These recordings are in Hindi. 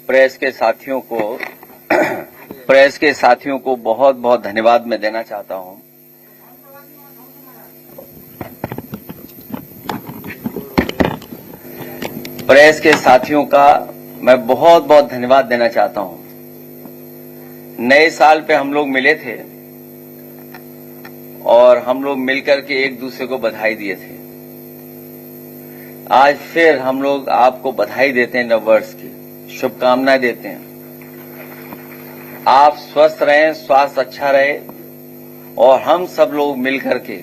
प्रेस के साथियों को बहुत बहुत धन्यवाद मैं देना चाहता हूं। प्रेस के साथियों का मैं बहुत बहुत धन्यवाद देना चाहता हूं। नए साल पे हम लोग मिले थे और हम लोग मिलकर के एक दूसरे को बधाई दिए थे। आज फिर हम लोग आपको बधाई देते हैं, नववर्ष की शुभकामनाएं देते हैं। आप स्वस्थ रहें, स्वास्थ्य अच्छा रहे और हम सब लोग मिलकर के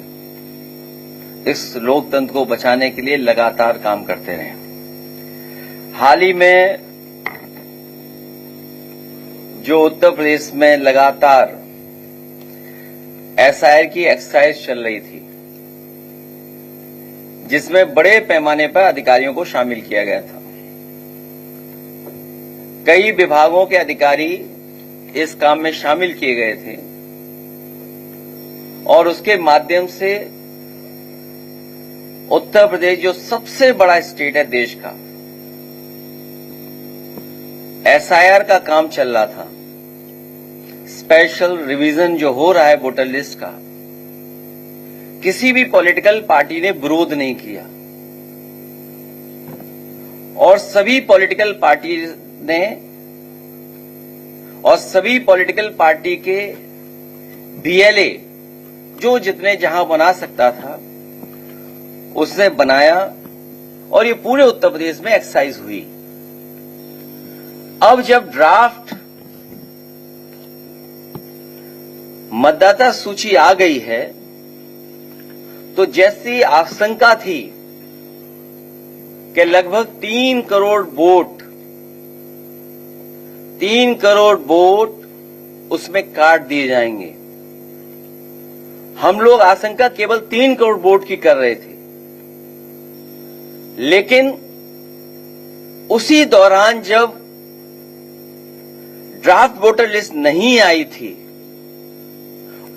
इस लोकतंत्र को बचाने के लिए लगातार काम करते रहें। हाल ही में जो उत्तर प्रदेश में लगातार एसआईआर की एक्सरसाइज चल रही थी, जिसमें बड़े पैमाने पर अधिकारियों को शामिल किया गया था। कई विभागों के अधिकारी इस काम में शामिल किए गए थे और उसके माध्यम से उत्तर प्रदेश जो सबसे बड़ा स्टेट है देश का, एसआईआर का काम चल रहा था। स्पेशल रिवीजन जो हो रहा है वोटर लिस्ट का, किसी भी पॉलिटिकल पार्टी ने विरोध नहीं किया और सभी पॉलिटिकल पार्टी के बीएलए जो जितने जहां बना सकता था उसने बनाया और ये पूरे उत्तर प्रदेश में एक्सरसाइज हुई। अब जब ड्राफ्ट मतदाता सूची आ गई है तो जैसी आशंका थी कि लगभग 3 करोड़ वोट उसमें काट दिए जाएंगे। हम लोग आशंका केवल 3 करोड़ वोट की कर रहे थे, लेकिन उसी दौरान जब ड्राफ्ट वोटर लिस्ट नहीं आई थी,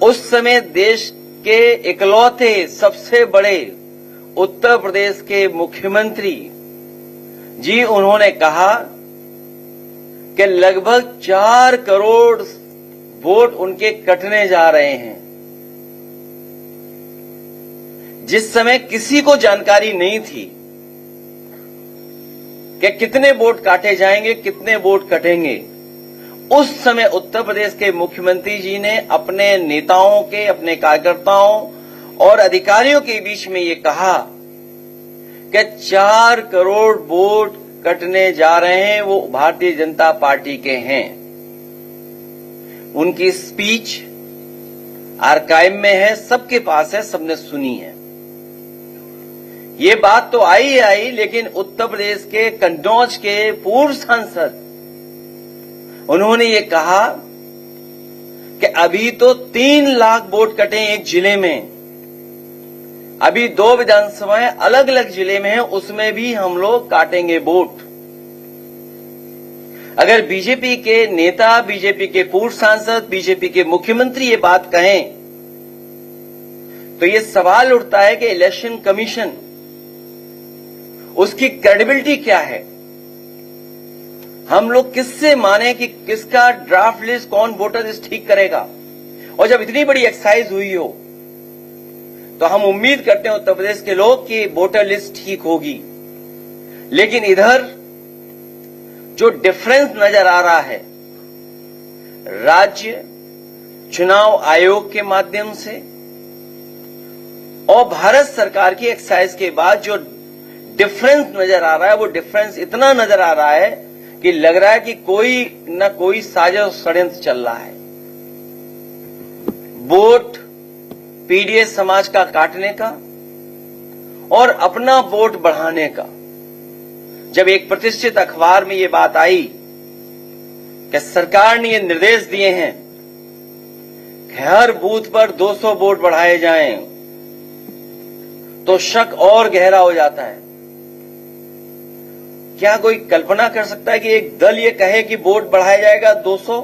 उस समय देश के इकलौते सबसे बड़े उत्तर प्रदेश के मुख्यमंत्री जी उन्होंने कहा कि लगभग 4 करोड़ वोट उनके कटने जा रहे हैं, जिस समय किसी को जानकारी नहीं थी कि कितने वोट काटे जाएंगे, कितने वोट कटेंगे। उस समय उत्तर प्रदेश के मुख्यमंत्री जी ने अपने नेताओं के, अपने कार्यकर्ताओं और अधिकारियों के बीच में ये कहा कि 4 करोड़ वोट कटने जा रहे हैं, वो भारतीय जनता पार्टी के हैं। उनकी स्पीच आर्काइव में है, सबके पास है, सबने सुनी है। ये बात तो आई, लेकिन उत्तर प्रदेश के कन्नौज के पूर्व सांसद उन्होंने ये कहा कि अभी तो 3 लाख वोट कटे एक जिले में, अभी 2 विधानसभाएं अलग अलग जिले में हैं, उसमें भी हम लोग काटेंगे वोट। अगर बीजेपी के नेता, बीजेपी के पूर्व सांसद, बीजेपी के मुख्यमंत्री ये बात कहें तो ये सवाल उठता है कि इलेक्शन कमीशन, उसकी क्रेडिबिलिटी क्या है? हम लोग किससे माने कि किसका ड्राफ्ट लिस्ट, कौन वोटर लिस्ट ठीक करेगा? और जब इतनी बड़ी एक्सरसाइज हुई हो तो हम उम्मीद करते हैं उत्तर प्रदेश के लोग कि वोटर लिस्ट ठीक होगी। लेकिन इधर जो डिफरेंस नजर आ रहा है राज्य चुनाव आयोग के माध्यम से और भारत सरकार की एक्सरसाइज के बाद जो डिफरेंस नजर आ रहा है, वो डिफरेंस इतना नजर आ रहा है कि लग रहा है कि कोई न कोई साजिश षड्यंत्र चल रहा है। वोट पीडीएस समाज का काटने का और अपना वोट बढ़ाने का। जब एक प्रतिष्ठित अखबार में ये बात आई कि सरकार ने ये निर्देश दिए हैं कि हर बूथ पर 200 वोट बढ़ाए जाएं, तो शक और गहरा हो जाता है। क्या कोई कल्पना कर सकता है कि एक दल ये कहे कि वोट बढ़ाया जाएगा 200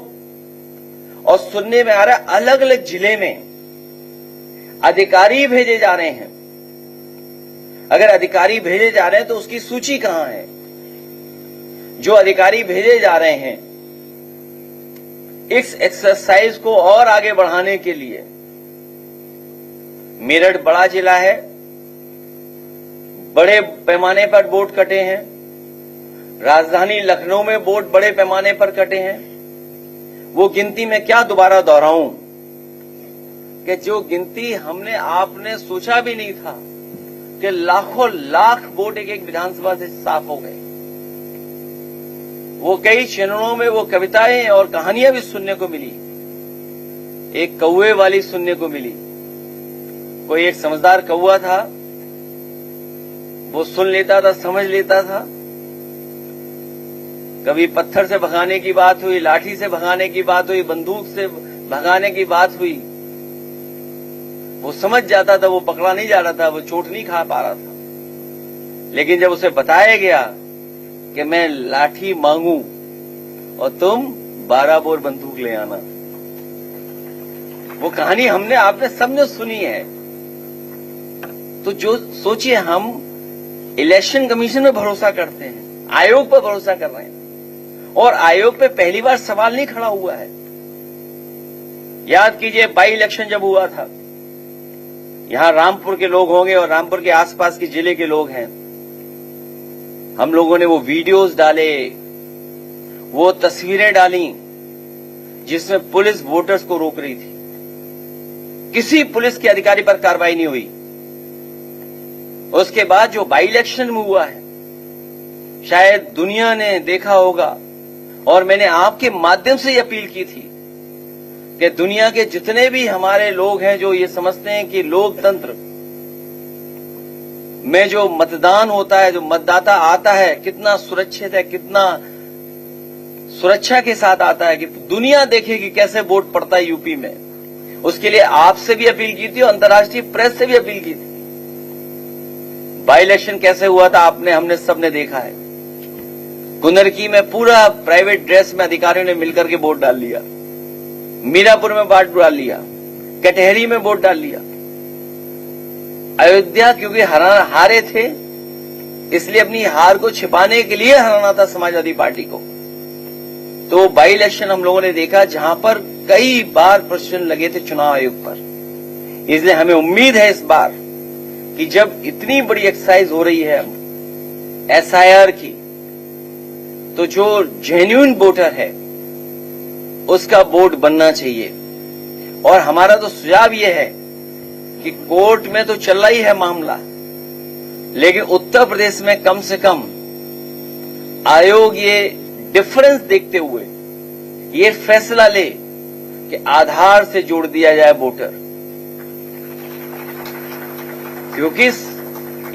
और सुनने में आ रहा है अलग अलग जिले में अधिकारी भेजे जा रहे हैं। अगर अधिकारी भेजे जा रहे हैं तो उसकी सूची कहां है? जो अधिकारी भेजे जा रहे हैं इस एक्सरसाइज को और आगे बढ़ाने के लिए, मेरठ बड़ा जिला है, बड़े पैमाने पर वोट कटे हैं, राजधानी लखनऊ में वोट बड़े पैमाने पर कटे हैं। वो गिनती में क्या दोबारा दोहराऊं कि जो गिनती हमने आपने सोचा भी नहीं था कि लाखों लाख वोट एक एक विधानसभा से साफ हो गए। वो कई चरणों में वो कविताएं और कहानियां भी सुनने को मिली। एक कौवे वाली सुनने को मिली। कोई एक समझदार कौवा था, वो सुन लेता था, समझ लेता था। कभी पत्थर से भगाने की बात हुई, लाठी से भगाने की बात हुई, बंदूक से भगाने की बात हुई, वो समझ जाता था, वो पकड़ा नहीं जा रहा था, वो चोट नहीं खा पा रहा था। लेकिन जब उसे बताया गया कि मैं लाठी मांगू और तुम 12 बोर बंदूक ले आना, वो कहानी हमने आपने सबने सुनी है। तो जो सोचिए, हम इलेक्शन कमीशन में भरोसा करते हैं, आयोग पर भरोसा कर रहे हैं, और आयोग पे पहली बार सवाल नहीं खड़ा हुआ है। याद कीजिए, बाई इलेक्शन जब हुआ था, यहां रामपुर के लोग होंगे और रामपुर के आसपास के जिले के लोग हैं, हम लोगों ने वो वीडियोस डाले, वो तस्वीरें डाली जिसमें पुलिस वोटर्स को रोक रही थी। किसी पुलिस के अधिकारी पर कार्रवाई नहीं हुई। उसके बाद जो बाई इलेक्शन में हुआ है, शायद दुनिया ने देखा होगा, और मैंने आपके माध्यम से ये अपील की थी कि दुनिया के जितने भी हमारे लोग हैं जो ये समझते हैं कि लोकतंत्र में जो मतदान होता है, जो मतदाता आता है, कितना सुरक्षित है, कितना सुरक्षा के साथ आता है, कि दुनिया देखे कि कैसे वोट पड़ता है यूपी में। उसके लिए आपसे भी अपील की थी और अंतर्राष्ट्रीय प्रेस से भी अपील की थी। बाई इलेक्शन कैसे हुआ था आपने, हमने सबने देखा है। कुंदरकी में पूरा प्राइवेट ड्रेस में अधिकारियों ने मिलकर के वोट डाल लिया, मीरापुर में वोट डाल लिया, कटहरी में वोट डाल लिया। अयोध्या क्योंकि हारे थे, इसलिए अपनी हार को छिपाने के लिए हराना था समाजवादी पार्टी को। तो बाई इलेक्शन हम लोगों ने देखा जहां पर कई बार प्रश्न लगे थे चुनाव आयोग पर। इसलिए हमें उम्मीद है इस बार कि जब इतनी बड़ी एक्सरसाइज हो रही है एसआईआर की, तो जो जेन्युइन वोटर है उसका वोट बनना चाहिए। और हमारा तो सुझाव यह है कि कोर्ट में तो चल रही है मामला, लेकिन उत्तर प्रदेश में कम से कम आयोग ये डिफरेंस देखते हुए ये फैसला ले कि आधार से जोड़ दिया जाए वोटर। क्योंकि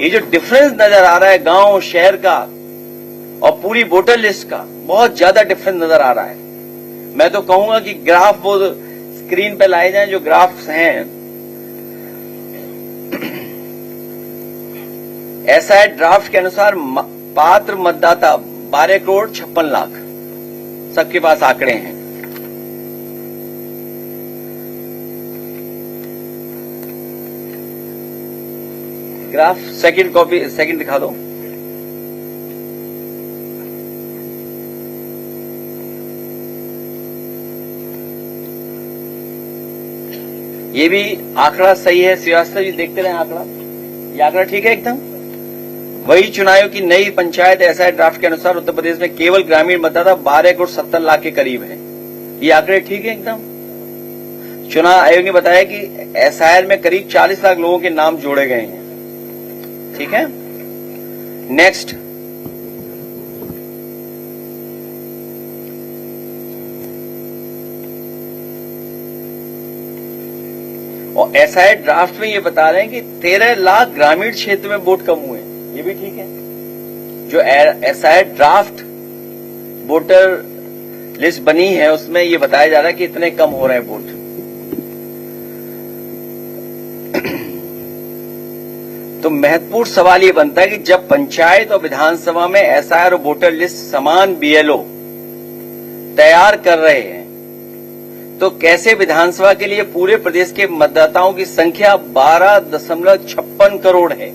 ये जो डिफरेंस नजर आ रहा है गांव शहर का और पूरी वोटर लिस्ट का, बहुत ज्यादा डिफरेंस नजर आ रहा है। मैं तो कहूंगा कि ग्राफ वो स्क्रीन पे लाए जाएं, जो ग्राफ्स हैं। ऐसा ड्राफ्ट के अनुसार पात्र मतदाता 12 करोड़ 56 लाख, सबके पास आंकड़े हैं। ग्राफ सेकंड कॉपी, सेकंड दिखा दो। ये भी आंकड़ा सही है, श्रीवास्तव जी देखते रहे आंकड़ा, ये आंकड़ा ठीक है एकदम। वही चुनाव आयोग की नई पंचायत एसआई ड्राफ्ट के अनुसार उत्तर प्रदेश में केवल ग्रामीण मतदाता 12 करोड़ 70 लाख के करीब है। ये आंकड़े ठीक है एकदम। चुनाव आयोग ने बताया कि एसआईआर में करीब 40 लाख लोगों के नाम जोड़े गए हैं। ठीक है, नेक्स्ट। और एसआईआर ड्राफ्ट में ये बता रहे हैं कि 13 लाख ग्रामीण क्षेत्र में वोट कम हुए, ये भी ठीक है। जो एसआईआर ड्राफ्ट वोटर लिस्ट बनी है उसमें ये बताया जा रहा है कि इतने कम हो रहे हैं वोट। तो महत्वपूर्ण सवाल ये बनता है कि जब पंचायत और विधानसभा में एसआईआर और वोटर लिस्ट समान बीएलओ तैयार कर रहे हैं, तो कैसे विधानसभा के लिए पूरे प्रदेश के मतदाताओं की संख्या 12.56 करोड़ है,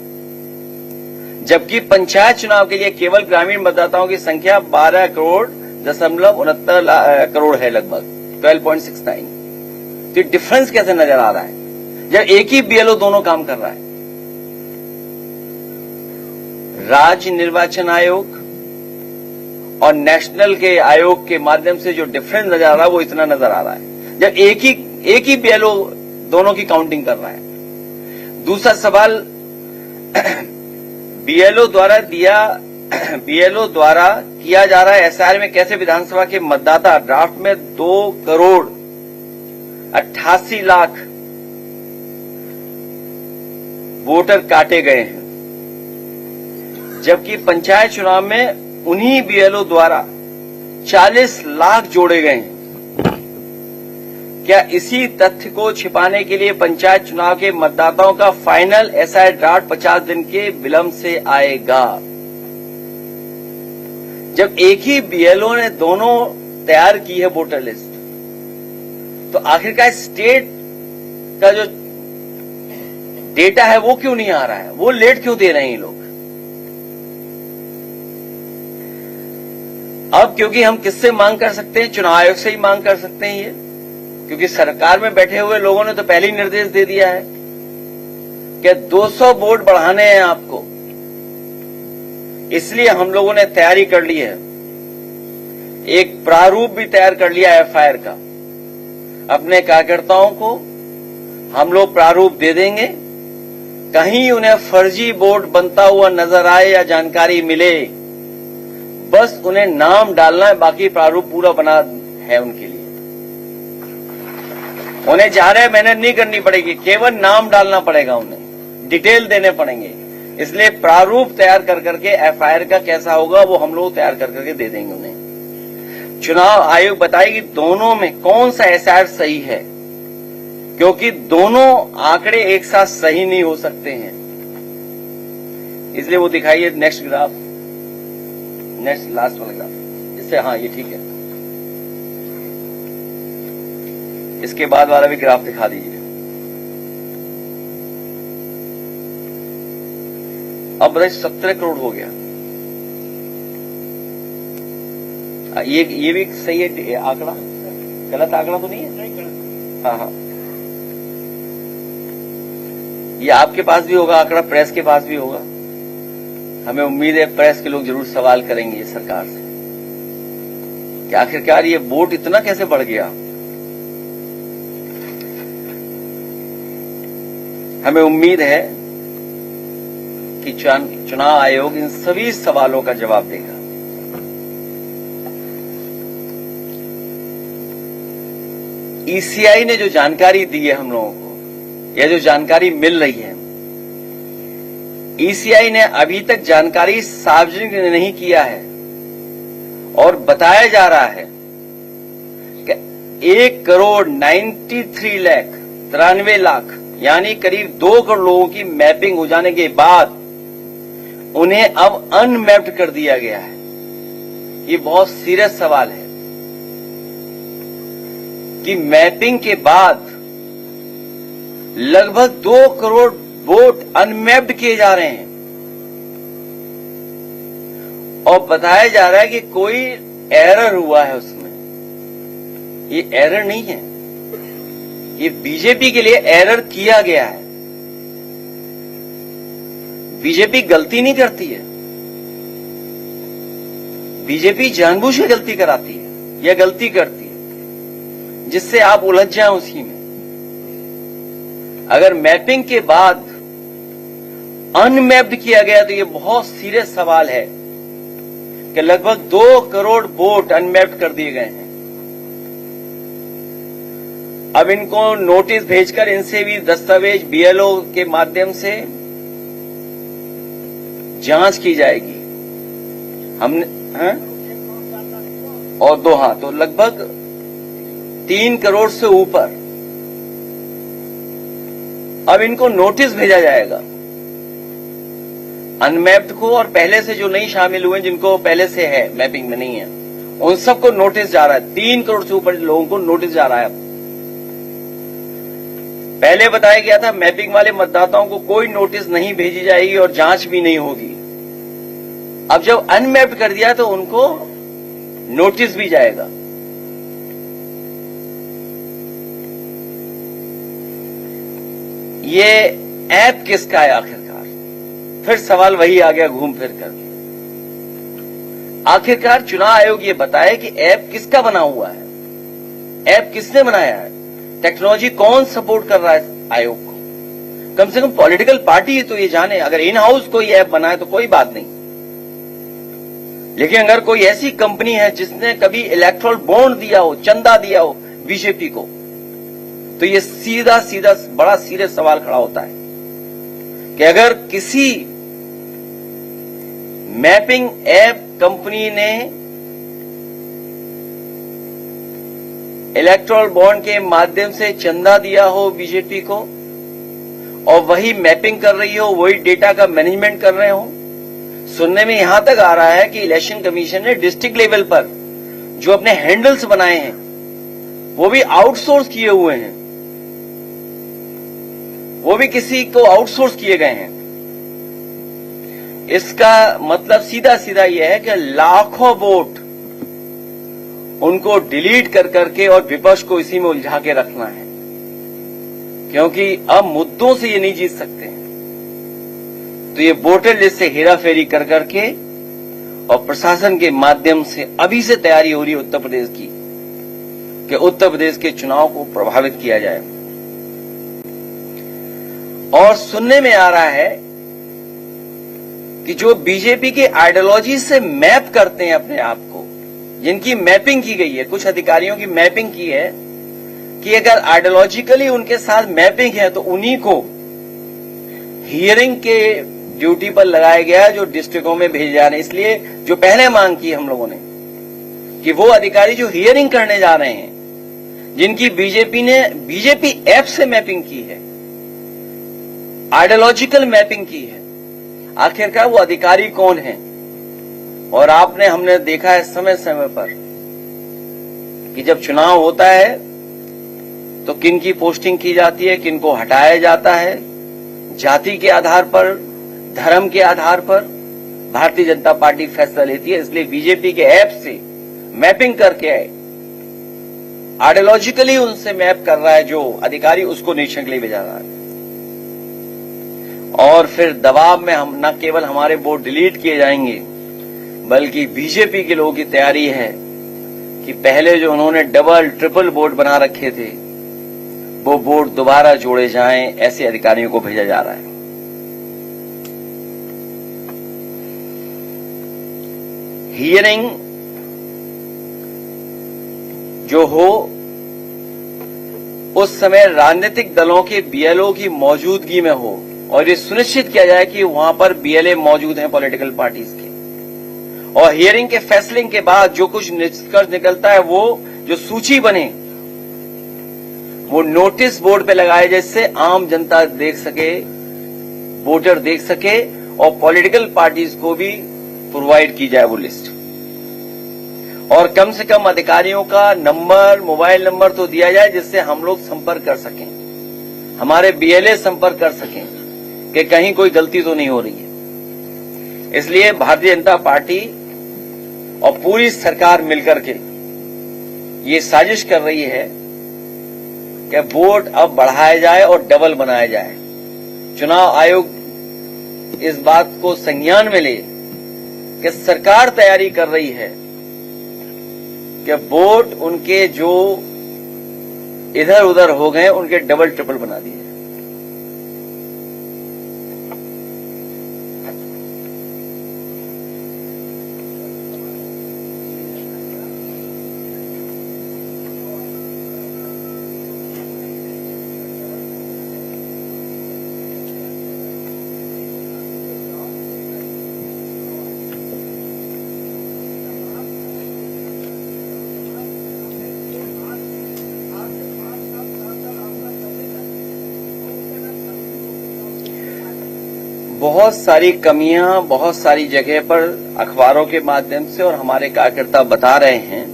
जबकि पंचायत चुनाव के लिए केवल ग्रामीण मतदाताओं की संख्या 12.69 करोड़ है, लगभग 12.69। तो डिफरेंस कैसे नजर आ रहा है जब एक ही बीएलओ दोनों काम कर रहा है? राज्य निर्वाचन आयोग और नेशनल के आयोग के माध्यम से जो डिफरेंस नजर आ रहा है वो इतना नजर आ रहा है जब एक ही बीएलओ दोनों की काउंटिंग कर रहा है। दूसरा सवाल, बीएलओ द्वारा किया जा रहा है एसआईआर में कैसे विधानसभा के मतदाता ड्राफ्ट में 2,88,00,000 वोटर काटे गए हैं, जबकि पंचायत चुनाव में उन्हीं बीएलओ द्वारा 40 लाख जोड़े गए हैं। क्या इसी तथ्य को छिपाने के लिए पंचायत चुनाव के मतदाताओं का फाइनल एसआईआर ड्राफ्ट 50 दिन के विलंब से आएगा? जब एक ही बीएलओ ने दोनों तैयार की है वोटर लिस्ट, तो आखिरकार स्टेट का जो डेटा है वो क्यों नहीं आ रहा है? वो लेट क्यों दे रहे हैं लोग? अब क्योंकि हम किससे मांग कर सकते हैं? चुनाव आयोग से ही मांग कर सकते हैं ये, क्योंकि सरकार में बैठे हुए लोगों ने तो पहले ही निर्देश दे दिया है कि 200 वोट बढ़ाने हैं आपको। इसलिए हम लोगों ने तैयारी कर ली है, एक प्रारूप भी तैयार कर लिया एफआईआर का। अपने कार्यकर्ताओं को हम लोग प्रारूप दे देंगे, कहीं उन्हें फर्जी वोट बनता हुआ नजर आए या जानकारी मिले, बस उन्हें नाम डालना है, बाकी प्रारूप पूरा बना है उनके लिए। उन्हें ज्यादा मेहनत नहीं करनी पड़ेगी, केवल नाम डालना पड़ेगा, उन्हें डिटेल देने पड़ेंगे। इसलिए प्रारूप तैयार कर करके एफआईआर का कैसा होगा वो हम लोग तैयार कर करके दे देंगे उन्हें। चुनाव आयोग बताएगी दोनों में कौन सा एसआईआर सही है, क्योंकि दोनों आंकड़े एक साथ सही नहीं हो सकते हैं। इसलिए वो दिखाइए नेक्स्ट ग्राफ, नेक्स्ट लास्ट वाला ग्राफ, इससे हाँ ये ठीक है। इसके बाद वाला भी ग्राफ दिखा दीजिए। अब बताइए 17 करोड़ हो गया। ये भी सही है आंकड़ा, गलत आंकड़ा तो नहीं है? हाँ हाँ, ये आपके पास भी होगा आंकड़ा, प्रेस के पास भी होगा। हमें उम्मीद है प्रेस के लोग जरूर सवाल करेंगे सरकार से कि आखिरकार ये वोट इतना कैसे बढ़ गया। हमें उम्मीद है कि चुनाव आयोग इन सभी सवालों का जवाब देगा। ईसीआई ने जो जानकारी दी है हम लोगों को, या जो जानकारी मिल रही है, ईसीआई ने अभी तक जानकारी सार्वजनिक नहीं किया है और बताया जा रहा है कि 1,93,93,00,000 यानी करीब 2 करोड़ लोगों की मैपिंग हो जाने के बाद उन्हें अब अनमैप्ड कर दिया गया है। ये बहुत सीरियस सवाल है कि मैपिंग के बाद लगभग 2 करोड़ वोट अनमैप्ड किए जा रहे हैं और बताया जा रहा है कि कोई एरर हुआ है उसमें। ये एरर नहीं है, ये बीजेपी के लिए एरर किया गया है। बीजेपी गलती नहीं करती है, बीजेपी जानबूझ के गलती कराती है या गलती करती है जिससे आप उलझ जाएं उसी में। अगर मैपिंग के बाद अनमैप्ड किया गया तो ये बहुत सीरियस सवाल है कि लगभग 2 करोड़ वोट अनमैप्ड कर दिए गए हैं। अब इनको नोटिस भेजकर इनसे भी दस्तावेज बीएलओ के माध्यम से जांच की जाएगी। हमने और 2 तो लगभग 3 करोड़ से ऊपर अब इनको नोटिस भेजा जाएगा अनमैप्ड को, और पहले से जो नहीं शामिल हुए जिनको पहले से है मैपिंग में नहीं है उन सबको नोटिस जा रहा है। 3 करोड़ से ऊपर लोगों को नोटिस जा रहा है पहले बताया गया था मैपिंग वाले मतदाताओं को कोई नोटिस नहीं भेजी जाएगी और जांच भी नहीं होगी। अब जब अनमैप्ड कर दिया तो उनको नोटिस भी जाएगा। ये ऐप किसका है आखिरकार? फिर सवाल वही आ गया घूम फिर कर। आखिरकार चुनाव आयोग ये बताए कि ऐप किसका बना हुआ है, ऐप किसने बनाया है, टेक्नोलॉजी कौन सपोर्ट कर रहा है आयोग को? कम से कम पॉलिटिकल पार्टी तो ये जाने। अगर इन हाउस कोई ऐप बनाए तो कोई बात नहीं, लेकिन अगर कोई ऐसी कंपनी है जिसने कभी इलेक्ट्रल बॉन्ड दिया हो, चंदा दिया हो बीजेपी को, तो ये सीधा सीधा बड़ा सीरियस सवाल खड़ा होता है कि अगर किसी मैपिंग ऐप कंपनी ने इलेक्ट्रल बॉन्ड के माध्यम से चंदा दिया हो बीजेपी को और वही मैपिंग कर रही हो, वही डेटा का मैनेजमेंट कर रहे हो। सुनने में यहां तक आ रहा है कि इलेक्शन कमीशन ने डिस्ट्रिक्ट लेवल पर जो अपने हैंडल्स बनाए हैं वो भी आउटसोर्स किए हुए हैं, वो भी किसी को आउटसोर्स किए गए हैं। इसका मतलब सीधा सीधा यह है कि लाखों वोट उनको डिलीट कर करके और विपक्ष को इसी में उलझा के रखना है, क्योंकि अब मुद्दों से ये नहीं जीत सकते हैं। तो ये वोटर लिस्ट से हेराफेरी कर करके और प्रशासन के माध्यम से अभी से तैयारी हो रही है उत्तर प्रदेश की कि उत्तर प्रदेश के चुनाव को प्रभावित किया जाए। और सुनने में आ रहा है कि जो बीजेपी के आइडियोलॉजी से मैप करते हैं अपने आप को, जिनकी मैपिंग की गई है, कुछ अधिकारियों की मैपिंग की है कि अगर आइडियोलॉजिकली उनके साथ मैपिंग है तो उन्हीं को हियरिंग के ड्यूटी पर लगाया गया है जो डिस्ट्रिक्टों में भेजे जा रहे हैं। इसलिए जो पहले मांग की हम लोगों ने कि वो अधिकारी जो हियरिंग करने जा रहे हैं, जिनकी बीजेपी ऐप से मैपिंग की है, आइडियोलॉजिकल मैपिंग की है, आखिरकार वो अधिकारी कौन है? और हमने देखा है समय समय पर कि जब चुनाव होता है तो किन की पोस्टिंग की जाती है, किन को हटाया जाता है, जाति के आधार पर, धर्म के आधार पर भारतीय जनता पार्टी फैसला लेती है। इसलिए बीजेपी के ऐप से मैपिंग करके आइडियोलॉजिकली उनसे मैप कर रहा है जो अधिकारी, उसको निरीक्षण के लिए भेजा रहा है। और फिर दबाव में हम न केवल हमारे वोट डिलीट किए जाएंगे, बल्कि बीजेपी के लोगों की तैयारी है कि पहले जो उन्होंने डबल ट्रिपल वोट बना रखे थे वो वोट दोबारा जोड़े जाएं, ऐसे अधिकारियों को भेजा जा रहा है। हियरिंग जो हो उस समय राजनीतिक दलों के बीएलओ की मौजूदगी में हो और ये सुनिश्चित किया जाए कि वहां पर बीएलए मौजूद हैं पॉलिटिकल पार्टीज के। और हियरिंग के फैसले के बाद जो कुछ निष्कर्ष निकलता है वो जो सूची बने वो नोटिस बोर्ड पे लगाए, जिससे आम जनता देख सके, वोटर देख सके और पॉलिटिकल पार्टीज को भी प्रोवाइड की जाए वो लिस्ट। और कम से कम अधिकारियों का नंबर, मोबाइल नंबर तो दिया जाए जिससे हम लोग संपर्क कर सकें, हमारे बीएलए संपर्क कर सकें कि कहीं कोई गलती तो नहीं हो रही है। इसलिए भारतीय जनता पार्टी और पूरी सरकार मिलकर के ये साजिश कर रही है कि वोट अब बढ़ाया जाए और डबल बनाया जाए। चुनाव आयोग इस बात को संज्ञान में ले कि सरकार तैयारी कर रही है कि वोट उनके जो इधर उधर हो गए उनके डबल ट्रिपल बना दिए। बहुत सारी कमियां बहुत सारी जगह पर अखबारों के माध्यम से और हमारे कार्यकर्ता बता रहे हैं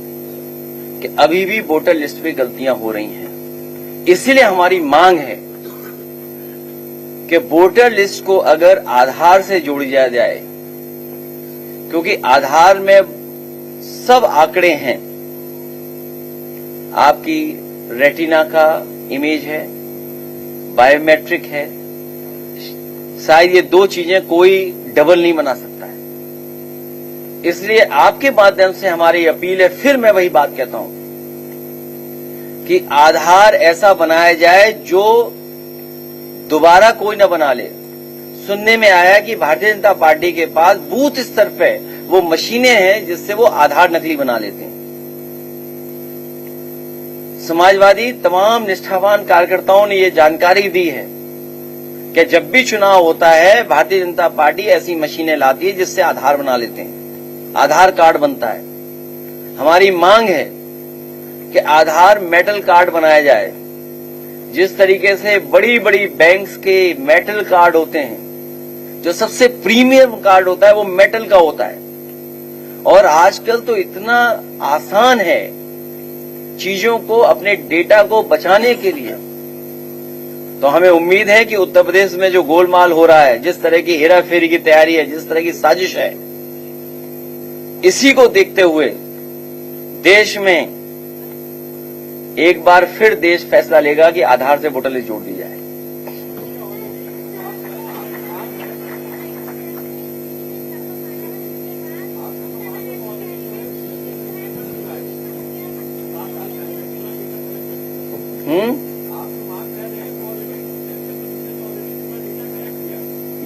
कि अभी भी वोटर लिस्ट में गलतियां हो रही हैं। इसीलिए हमारी मांग है कि वोटर लिस्ट को अगर आधार से जोड़ी जाए, क्योंकि आधार में सब आंकड़े हैं, आपकी रेटिना का इमेज है, बायोमेट्रिक है, शायद ये दो चीजें कोई डबल नहीं बना सकता है। इसलिए आपके माध्यम से हमारी अपील है, फिर मैं वही बात कहता हूं कि आधार ऐसा बनाया जाए जो दोबारा कोई न बना ले। सुनने में आया कि भारतीय जनता पार्टी के पास बूथ स्तर पे वो मशीनें हैं जिससे वो आधार नकली बना लेते हैं। समाजवादी तमाम निष्ठावान कार्यकर्ताओं ने ये जानकारी दी है कि जब भी चुनाव होता है भारतीय जनता पार्टी ऐसी मशीनें लाती है जिससे आधार बना लेते हैं, आधार कार्ड बनता है। हमारी मांग है कि आधार मेटल कार्ड बनाया जाए। जिस तरीके से बड़ी बड़ी बैंक्स के मेटल कार्ड होते हैं, जो सबसे प्रीमियम कार्ड होता है वो मेटल का होता है। और आजकल तो इतना आसान है चीजों को, अपने डेटा को बचाने के लिए। तो हमें उम्मीद है कि उत्तर प्रदेश में जो गोलमाल हो रहा है, जिस तरह की हेराफेरी की तैयारी है, जिस तरह की साजिश है, इसी को देखते हुए देश में एक बार फिर देश फैसला लेगा कि आधार से वोटर लिस्ट जोड़ दी जाए।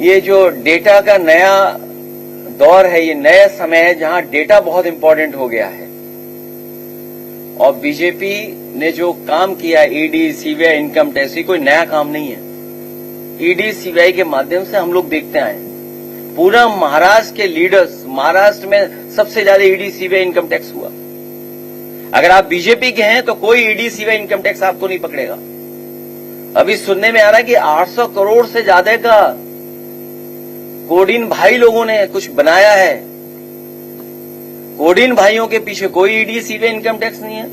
ये जो डेटा का नया दौर है, ये नया समय है जहां डेटा बहुत इंपॉर्टेंट हो गया है। और बीजेपी ने जो काम किया, ईडी, सीबीआई, इनकम टैक्स, कोई नया काम नहीं है। ईडी, सीबीआई के माध्यम से हम लोग देखते आए, पूरा महाराष्ट्र के लीडर्स, महाराष्ट्र में सबसे ज्यादा ईडी, सीबीआई, इनकम टैक्स हुआ। अगर आप बीजेपी के हैं तो कोई ईडी, सीबीआई, इनकम टैक्स आपको नहीं पकड़ेगा। अभी सुनने में आ रहा है कि 800 करोड़ से ज्यादा का कोडिन भाई लोगों ने कुछ बनाया है। कोडिन भाइयों के पीछे कोई ईडी, सीबीआई, इनकम टैक्स नहीं है।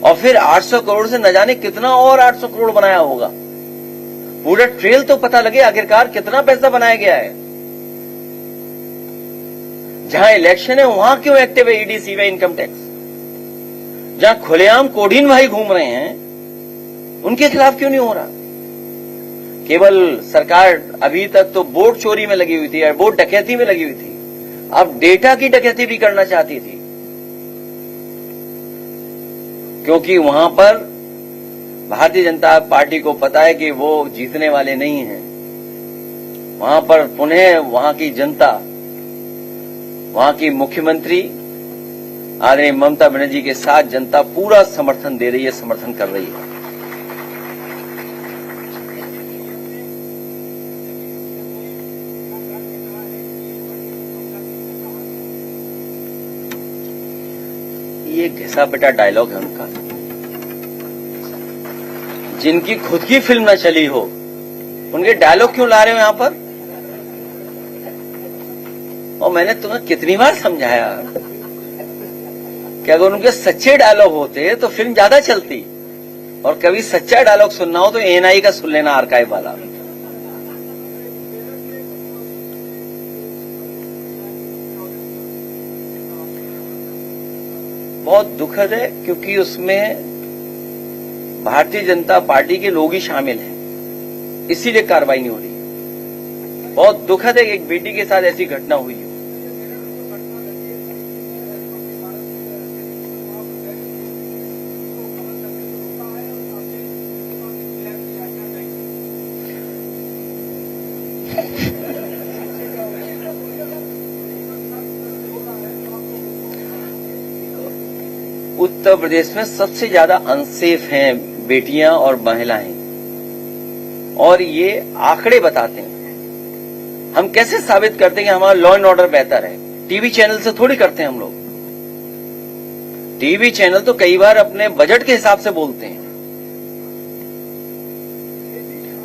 और फिर 800 करोड़ से न जाने कितना और 800 करोड़ बनाया होगा। पूरा ट्रेल तो पता लगे आखिरकार कितना पैसा बनाया गया है। जहां इलेक्शन है वहां क्यों एक्टिव है ईडी, सीबीआई, इनकम टैक्स? जहां खुलेआम कोडिन भाई घूम रहे हैं उनके खिलाफ क्यों नहीं हो रहा? केवल सरकार अभी तक तो वोट चोरी में लगी हुई थी, वोट डकैती में लगी हुई थी, अब डेटा की डकैती भी करना चाहती थी। क्योंकि वहां पर भारतीय जनता पार्टी को पता है कि वो जीतने वाले नहीं हैं। वहां पर पुनः वहां की जनता, वहां की मुख्यमंत्री आदरणीय ममता बनर्जी के साथ जनता पूरा समर्थन दे रही है, समर्थन कर रही है। ये घिसा पिटा डायलॉग है उनका। जिनकी खुद की फिल्म न चली हो उनके डायलॉग क्यों ला रहे हो यहां पर? और मैंने तुम्हें कितनी बार समझाया कि अगर उनके सच्चे डायलॉग होते तो फिल्म ज्यादा चलती। और कभी सच्चा डायलॉग सुनना हो तो एएनआई का सुन लेना, आर्काइव वाला। बहुत दुखद है क्योंकि उसमें भारतीय जनता पार्टी के लोग ही शामिल हैं, इसीलिए कार्रवाई नहीं हो रही है। बहुत दुखद है कि एक बेटी के साथ ऐसी घटना हुई है। उत्तर प्रदेश में सबसे ज्यादा अनसेफ हैं बेटियां और महिलाएं, और ये आंकड़े बताते हैं। हम कैसे साबित करते हैं कि हमारा लॉ एंड ऑर्डर बेहतर है? टीवी चैनल से थोड़ी करते हैं हम लोग। टीवी चैनल तो कई बार अपने बजट के हिसाब से बोलते हैं,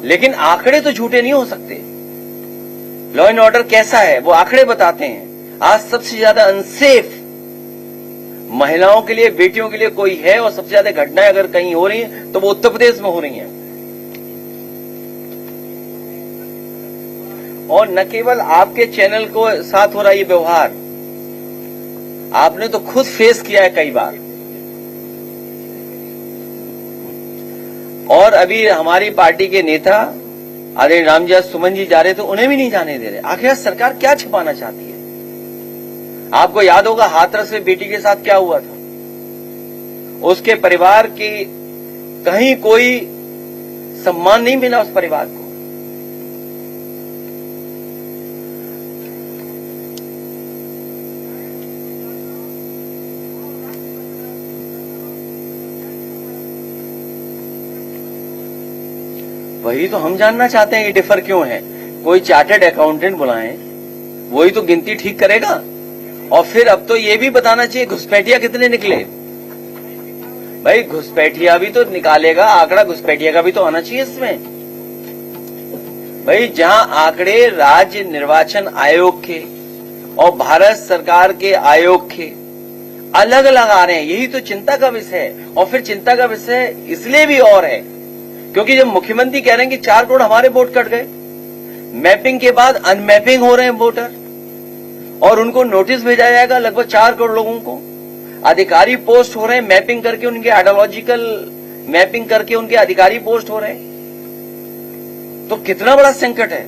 लेकिन आंकड़े तो झूठे नहीं हो सकते। लॉ एंड ऑर्डर कैसा है वो आंकड़े बताते हैं। आज सबसे ज्यादा अनसेफ महिलाओं के लिए, बेटियों के लिए कोई है, और सबसे ज्यादा घटनाएं अगर कहीं हो रही हैं तो वो उत्तर प्रदेश में हो रही हैं। और न केवल आपके चैनल को साथ हो रहा ये व्यवहार, आपने तो खुद फेस किया है कई बार। और अभी हमारी पार्टी के नेता आदरणीय रामजय सुमन जी जा रहे थे, उन्हें भी नहीं जाने दे रहे। आखिर सरकार क्या छिपाना चाहती है? आपको याद होगा हाथरस में बेटी के साथ क्या हुआ था। उसके परिवार की कहीं कोई सम्मान नहीं मिला उस परिवार को। वही तो हम जानना चाहते हैं, ये डिफर क्यों है। कोई चार्टर्ड अकाउंटेंट बुलाएं, वही तो गिनती ठीक करेगा। और फिर अब तो ये भी बताना चाहिए घुसपैठिया कितने निकले। भाई घुसपैठिया भी तो निकालेगा आंकड़ा, घुसपैठिया का भी तो आना चाहिए इसमें। भाई जहां आंकड़े राज्य निर्वाचन आयोग के और भारत सरकार के आयोग के अलग अलग आ रहे हैं, यही तो चिंता का विषय है। और फिर चिंता का विषय इसलिए भी और है क्योंकि जब मुख्यमंत्री कह रहे हैं कि 4 करोड़ हमारे वोट कट गए, मैपिंग के बाद अनमैपिंग हो रहे हैं वोटर और उनको नोटिस भेजा जाएगा लगभग 4 करोड़ लोगों को। अधिकारी पोस्ट हो रहे हैं मैपिंग करके, उनके आइडियोलॉजिकल मैपिंग करके उनके अधिकारी पोस्ट हो रहे हैं। तो कितना बड़ा संकट है।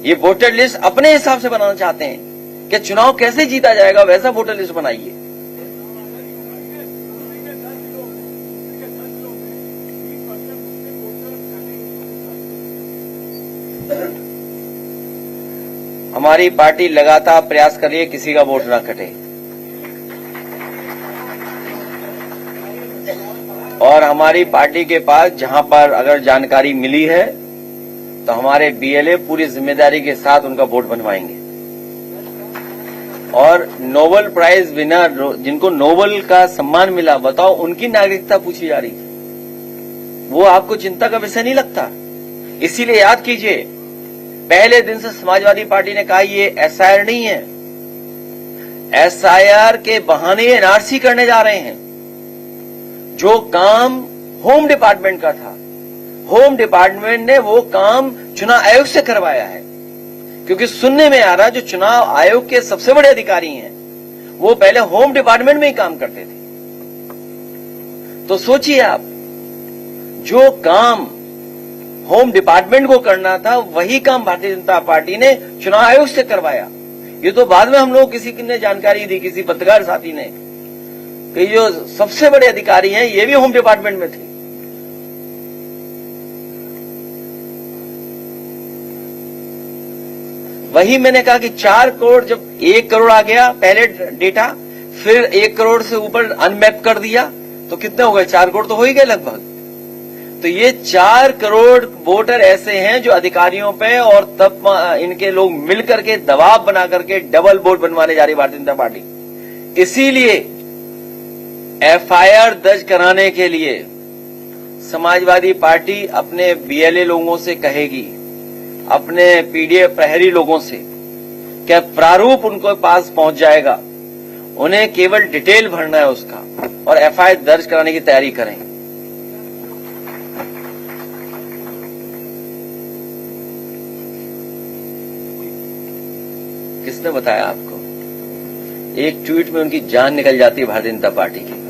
ये वोटर लिस्ट अपने हिसाब से बनाना चाहते हैं कि चुनाव कैसे जीता जाएगा, वैसा वोटर लिस्ट बनाइए। हमारी पार्टी लगातार प्रयास कर रही है किसी का वोट ना कटे। और हमारी पार्टी के पास जहां पर अगर जानकारी मिली है तो हमारे बीएलए पूरी जिम्मेदारी के साथ उनका वोट बनवाएंगे। और नोबेल प्राइज विनर जिनको नोबेल का सम्मान मिला, बताओ उनकी नागरिकता पूछी जा रही है। वो आपको चिंता का विषय नहीं लगता? इसीलिए याद कीजिए, पहले दिन से समाजवादी पार्टी ने कहा ये एसआईआर नहीं है, एसआईआर के बहाने एनआरसी करने जा रहे हैं। जो काम होम डिपार्टमेंट का था, होम डिपार्टमेंट ने वो काम चुनाव आयोग से करवाया है। क्योंकि सुनने में आ रहा है जो चुनाव आयोग के सबसे बड़े अधिकारी हैं वो पहले होम डिपार्टमेंट में ही काम करते थे। तो सोचिए आप, जो काम होम डिपार्टमेंट को करना था वही काम भारतीय जनता पार्टी ने चुनाव आयोग से करवाया। ये तो बाद में हम लोग किसी ने जानकारी दी, किसी पत्रकार साथी ने, कि जो सबसे बड़े अधिकारी हैं ये भी होम डिपार्टमेंट में थे। वही मैंने कहा कि 4 करोड़, जब 1 करोड़ आ गया पहले डेटा, फिर 1 करोड़ से ऊपर अनमैप कर दिया तो कितने हो गए? 4 करोड़ तो हो ही गए लगभग। तो ये 4 करोड़ वोटर ऐसे हैं जो अधिकारियों पे और तब इनके लोग मिलकर के दबाव बना करके डबल वोट बनवाने जा रही भारतीय जनता पार्टी। इसीलिए एफआईआर दर्ज कराने के लिए समाजवादी पार्टी अपने बीएलए लोगों से कहेगी, अपने पीडीएफ प्रहरी लोगों से, क्या प्रारूप उनको पास पहुंच जाएगा, उन्हें केवल डिटेल भरना है उसका और एफआईआर दर्ज कराने की तैयारी करें। किसने बताया आपको? एक ट्वीट में उनकी जान निकल जाती है भारतीय जनता पार्टी की।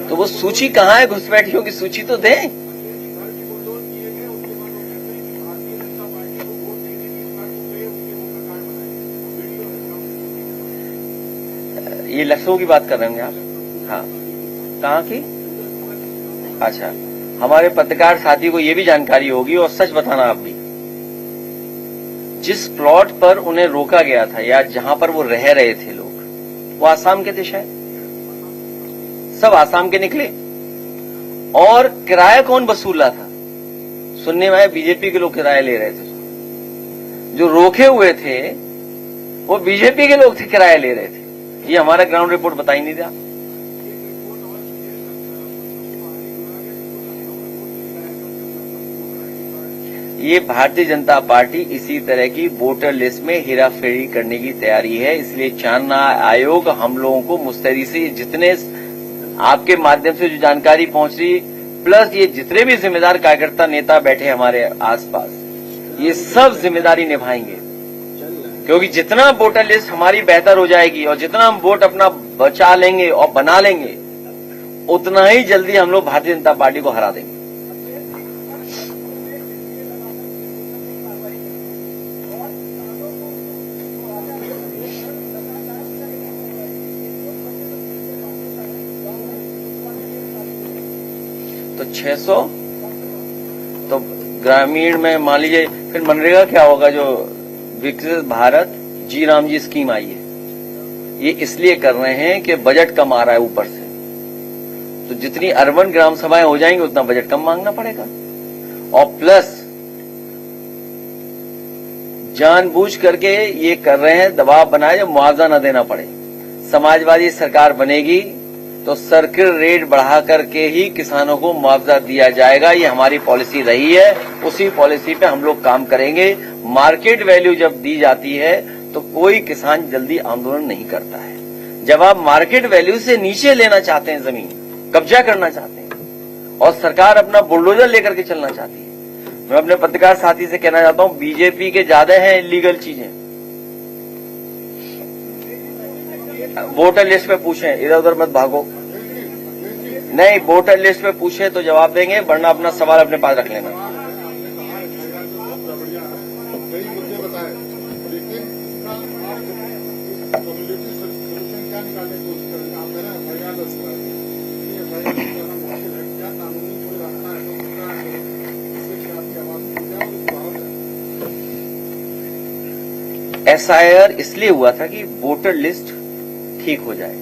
तो वो सूची कहाँ है? घुसपैठियों की सूची तो दें। ये लखनऊ की बात कर रहे होंगे आप? हाँ, कहाँ की? अच्छा, हमारे पत्रकार साथी को ये भी जानकारी होगी और सच बताना आप भी। जिस प्लॉट पर उन्हें रोका गया था या जहां पर वो रह रहे थे लोग, वो आसाम के थे शायद, सब आसाम के निकले। और किराया कौन वसूल रहा था? सुनने में आया बीजेपी के लोग किराया ले रहे थे। जो रोके हुए थे वो बीजेपी के लोग थे, किराया ले रहे थे। ये हमारा ग्राउंड रिपोर्ट बता ही नहीं दिया। ये भारतीय जनता पार्टी इसी तरह की वोटर लिस्ट में हेराफेरी करने की तैयारी है। इसलिए चुनाव आयोग हम लोगों को मुस्तैदी से जितने आपके माध्यम से जो जानकारी पहुंच रही, प्लस ये जितने भी जिम्मेदार कार्यकर्ता नेता बैठे हमारे आसपास, ये सब जिम्मेदारी निभाएंगे। क्योंकि जितना वोटर लिस्ट हमारी बेहतर हो जाएगी और जितना हम वोट अपना बचा लेंगे और बना लेंगे, उतना ही जल्दी हम लोग भारतीय जनता पार्टी को हरा देंगे। तो 600 तो ग्रामीण में मान लीजिए, फिर मनरेगा क्या होगा? जो विकसित भारत जी राम जी स्कीम आई है, ये इसलिए कर रहे हैं कि बजट कम आ रहा है ऊपर से, तो जितनी अर्बन ग्राम सभाएं हो जाएंगी उतना बजट कम मांगना पड़ेगा। और प्लस जानबूझ करके ये कर रहे हैं, दबाव बनाए जो मुआवजा न देना पड़े। समाजवादी सरकार बनेगी तो सर्किल रेट बढ़ा करके ही किसानों को मुआवजा दिया जाएगा। ये हमारी पॉलिसी रही है, उसी पॉलिसी पे हम लोग काम करेंगे। मार्केट वैल्यू जब दी जाती है तो कोई किसान जल्दी आंदोलन नहीं करता है। जब आप मार्केट वैल्यू से नीचे लेना चाहते हैं, जमीन कब्जा करना चाहते हैं और सरकार अपना बुलडोजर लेकर के चलना चाहती है, मैं अपने पत्रकार साथी से कहना चाहता हूं, बीजेपी के ज्यादा हैं इलीगल चीजें। वोटर लिस्ट पे पूछें, इधर उधर मत भागो। नहीं, वोटर लिस्ट पे पूछे तो जवाब देंगे, वरना अपना सवाल अपने पास रख लेना। एसआईआर इसलिए हुआ था कि वोटर लिस्ट ठीक हो जाए।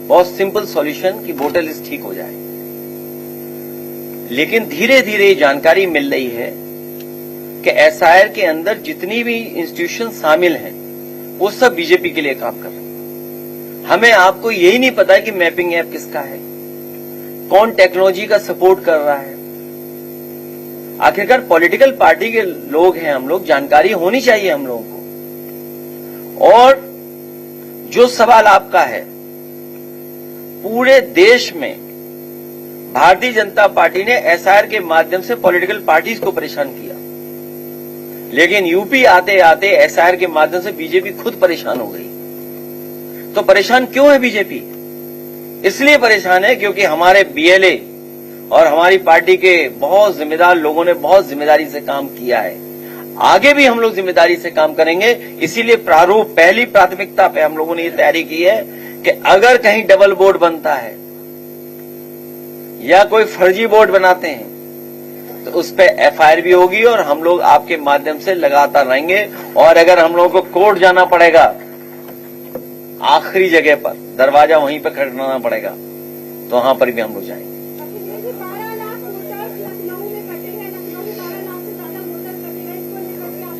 बहुत सिंपल सॉल्यूशन कि वोटर लिस्ट ठीक हो जाए। लेकिन धीरे धीरे जानकारी मिल रही है कि एसआईआर के अंदर जितनी भी इंस्टीट्यूशन शामिल हैं वो सब बीजेपी के लिए काम कर रहे हैं। हमें आपको यही नहीं पता है कि मैपिंग ऐप किसका है, कौन टेक्नोलॉजी का सपोर्ट कर रहा है। आखिरकार पॉलिटिकल पार्टी के लोग हैं हम लोग, जानकारी होनी चाहिए हम लोगों को। और जो सवाल आपका है, पूरे देश में भारतीय जनता पार्टी ने एसआईआर के माध्यम से पॉलिटिकल पार्टीज को परेशान किया, लेकिन यूपी आते आते एसआईआर के माध्यम से बीजेपी खुद परेशान हो गई। तो परेशान क्यों है बीजेपी? इसलिए परेशान है क्योंकि हमारे बीएलए और हमारी पार्टी के बहुत जिम्मेदार लोगों ने बहुत जिम्मेदारी से काम किया है। आगे भी हम लोग जिम्मेदारी से काम करेंगे। इसीलिए प्रारूप पहली प्राथमिकता पे हम लोगों ने ये तैयारी की है कि अगर कहीं डबल बोर्ड बनता है या कोई फर्जी बोर्ड बनाते हैं तो उस पर एफआईआर भी होगी और हम लोग आपके माध्यम से लगातार रहेंगे। और अगर हम लोगों को कोर्ट जाना पड़ेगा, आखिरी जगह पर दरवाजा वहीं पर खड़काना पड़ेगा, तो वहां पर भी हम लोग जाएंगे।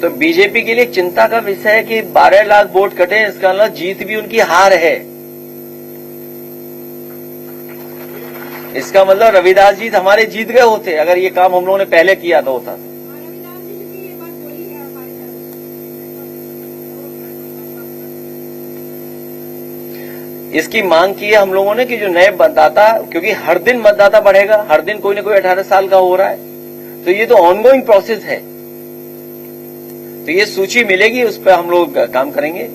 तो बीजेपी के लिए चिंता का विषय है कि 12 लाख वोट कटे, इसका मतलब जीत भी उनकी हार है। इसका मतलब रविदास जी हमारे जीत गए होते अगर ये काम हम लोगों ने पहले किया तो होता। इसकी मांग की है हम लोगों ने कि जो नए मतदाता, क्योंकि हर दिन मतदाता बढ़ेगा, हर दिन कोई न कोई 18 साल का हो रहा है, तो ये तो ऑनगोइंग प्रोसेस है। तो ये सूची मिलेगी, उस पर हम लोग काम करेंगे।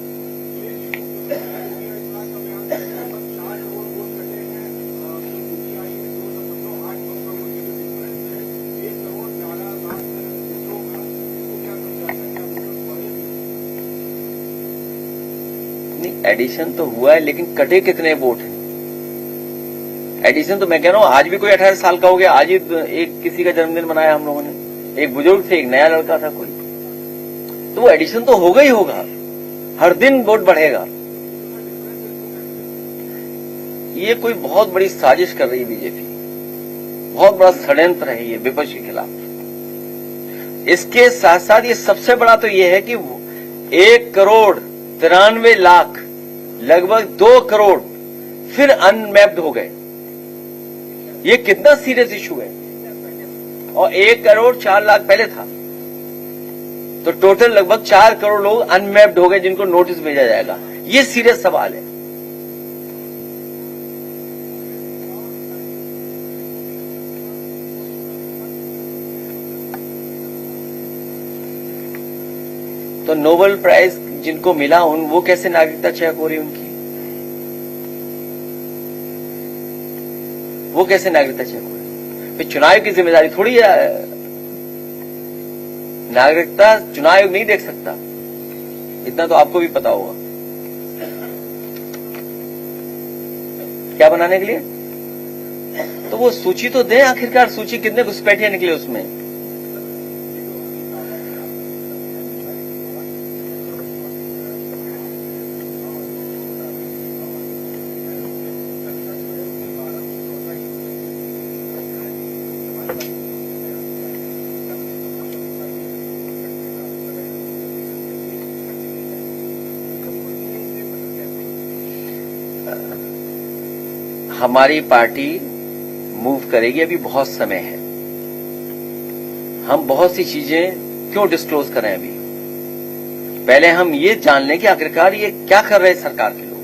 एडिशन तो हुआ है, लेकिन कटे कितने वोट हैं? एडिशन तो मैं कह रहा हूं, आज भी कोई 18 साल का हो गया। आज ही एक किसी का जन्मदिन मनाया हम लोगों ने, एक बुजुर्ग थे, एक नया लड़का था कोई, तो वो एडिशन तो होगा ही होगा। हर दिन वोट बढ़ेगा। ये कोई बहुत बड़ी साजिश कर रही है बीजेपी, बहुत बड़ा षड्यंत्र है ये विपक्ष के खिलाफ। इसके साथ साथ ये सबसे बड़ा तो ये है कि 1,93,00,000 लगभग 2 करोड़ फिर अनमैप्ड हो गए। ये कितना सीरियस इशू है। और 1,04,00,000 पहले था। तो टोटल लगभग 4 करोड़ लोग अनमैप्ड हो गए जिनको नोटिस भेजा जाएगा। ये सीरियस सवाल है। तो नोबेल प्राइज जिनको मिला वो कैसे नागरिकता चेक हो रही उनकी, वो कैसे नागरिकता चेक हो रही? फिर चुनाव की जिम्मेदारी थोड़ी है, नागरिकता चुनाव आयोग नहीं देख सकता, इतना तो आपको भी पता होगा। क्या बनाने के लिए? तो वो सूची तो दे आखिरकार, सूची कितने घुसपैठिए निकले उसमें। हमारी पार्टी मूव करेगी, अभी बहुत समय है। हम बहुत सी चीजें क्यों डिस्क्लोज करें अभी? पहले हम ये जान लें कि आखिरकार ये क्या कर रहे हैं सरकार के लोग।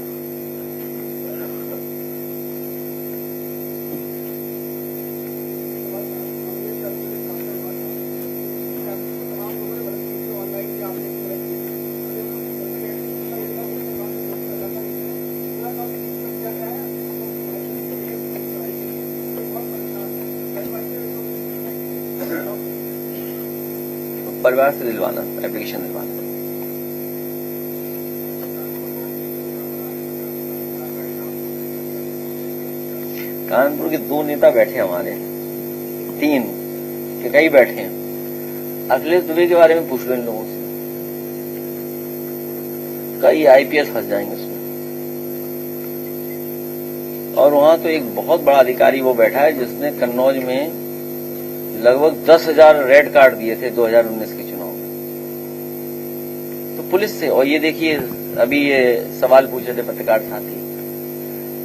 परिवार से दिलवाना, एप्लीकेशन दिलवाना। कानपुर के 2 नेता बैठे हमारे, 3 के कई बैठे हैं। अखिलेश दुबे के बारे में पूछ लो इन लोगों से, कई आईपीएस फंस जाएंगे उसमें। और वहां तो एक बहुत बड़ा अधिकारी वो बैठा है जिसने कन्नौज में लगभग 10,000 रेड कार्ड दिए थे 2019 के चुनाव में, तो पुलिस से। और ये देखिए, अभी ये सवाल पूछे थे पत्रकार साथी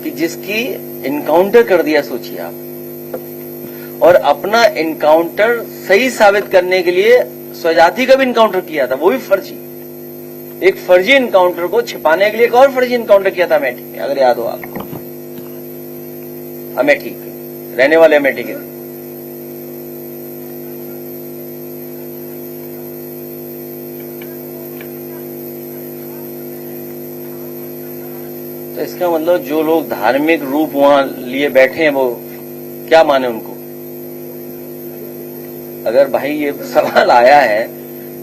कि जिसकी इनकाउंटर कर दिया, सोचिए आप, और अपना इनकाउंटर सही साबित करने के लिए स्वजाति का भी इनकाउंटर किया था, वो भी फर्जी। एक फर्जी इनकाउंटर को छिपाने के लिए एक और फर्जी इनकाउंटर किया था अमेठी में, अगर याद हो आपको। अमेठी रहने वाले अमेठी के थे। तो इसका मतलब जो लोग धार्मिक रूप वहां लिए बैठे हैं, वो क्या माने उनको? अगर भाई ये सवाल आया है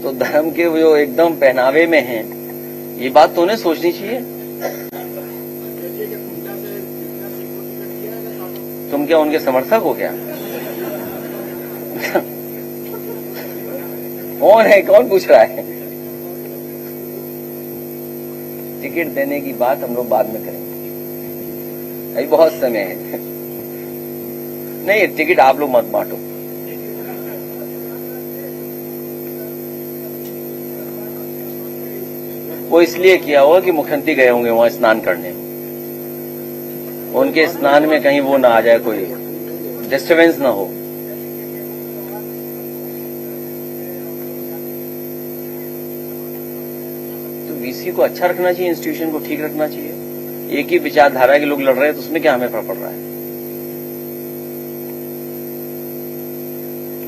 तो धर्म के जो एकदम पहनावे में हैं, ये बात तो उन्हें सोचनी चाहिए। तुम क्या उनके समर्थक हो क्या? कौन है, कौन पूछ रहा है? टिकट देने की बात हम लोग बाद में करेंगे, अभी बहुत समय है। नहीं, टिकट आप लोग मत बांटो। वो इसलिए किया होगा कि मुख्यमंत्री गए होंगे वहां स्नान करने, उनके स्नान में कहीं वो ना आ जाए, कोई डिस्टर्बेंस ना हो। वीसी को अच्छा रखना चाहिए, इंस्टीट्यूशन को ठीक रखना चाहिए। एक ही विचारधारा के लोग लड़ रहे हैं तो उसमें क्या हमें फर्क पड़ रहा है?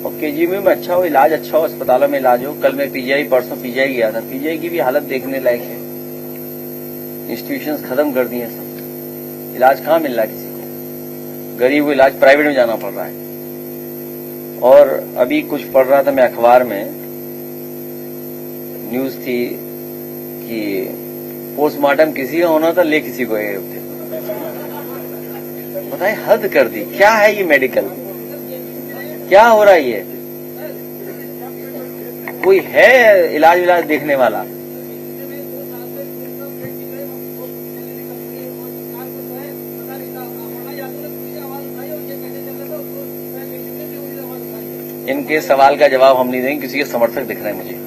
और केजीएमयू में अच्छा हो, इलाज अच्छा हो, अस्पतालों में इलाज हो। कल मैं परसों पीजीआई गया था, पीजीआई की भी हालत देखने लायक है। इंस्टीट्यूशंस खत्म कर दिए सब, इलाज कहाँ मिल रहा है किसी को? गरीब को इलाज प्राइवेट में जाना पड़ रहा है। और अभी कुछ पढ़ रहा था मैं अखबार में, न्यूज थी कि पोस्टमार्टम किसी का होना था, ले किसी को गए थे। बताए, हद कर दी। क्या है ये मेडिकल? क्या हो रहा है ये? कोई है इलाज विलाज देखने वाला? इनके सवाल का जवाब हम नहीं देंगे, किसी के समर्थक दिख रहे हैं मुझे।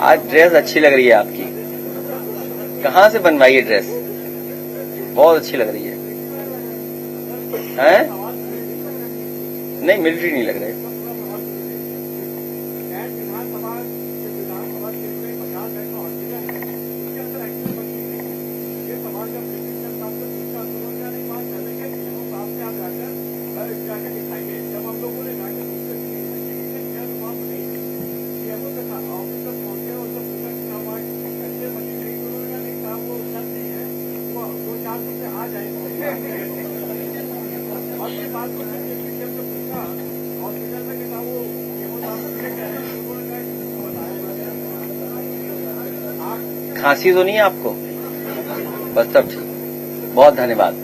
आज ड्रेस अच्छी लग रही है आपकी। कहाँ से बनवाई है ड्रेस? बहुत अच्छी लग रही है। हैं? नहीं, मिलिट्री नहीं लग रही। खांसी तो नहीं है आपको? बस तब ठीक। बहुत धन्यवाद।